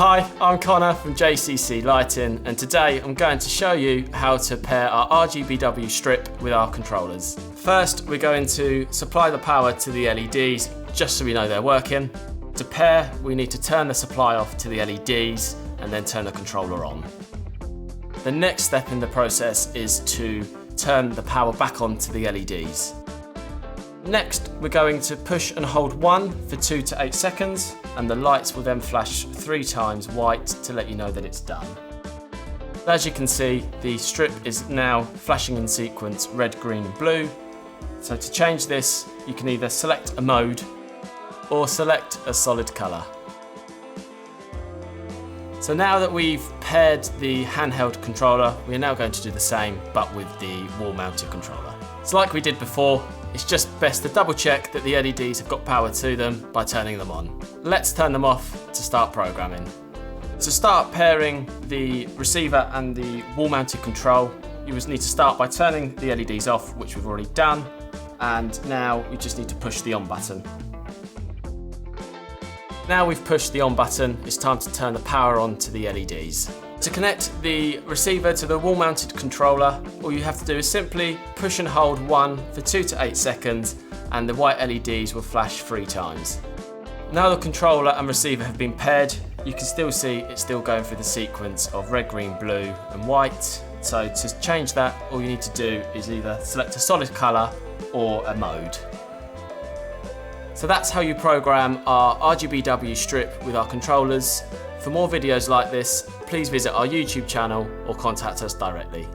Hi, I'm Connor from JCC Lighting, and today I'm going to show you how to pair our RGBW strip with our controllers. First, we're going to supply the power to the LEDs just so we know they're working. To pair, we need to turn the supply off to the LEDs and then turn the controller on. The next step in the process is to turn the power back on to the LEDs. Next, we're going to push and hold 1 for 2 to 8 seconds, and the lights will then flash 3 times white to let you know that it's done. As you can see, the strip is now flashing in sequence red, green and blue. So to change this, you can either select a mode or select a solid colour. So now that we've paired the handheld controller, we're now going to do the same but with the wall-mounted controller. So like we did before, it's just best to double check that the LEDs have got power to them by turning them on. Let's turn them off to start programming. To start pairing the receiver and the wall-mounted control, you just need to start by turning the LEDs off, which we've already done, and now we just need to push the on button. Now we've pushed the on button, it's time to turn the power on to the LEDs. To connect the receiver to the wall-mounted controller, all you have to do is simply push and hold 1 for 2 to 8 seconds and the white LEDs will flash 3 times. Now the controller and receiver have been paired, you can still see it's still going through the sequence of red, green, blue and white. So to change that, all you need to do is either select a solid colour or a mode. So that's how you program our RGBW strip with our controllers. For more videos like this, please visit our YouTube channel or contact us directly.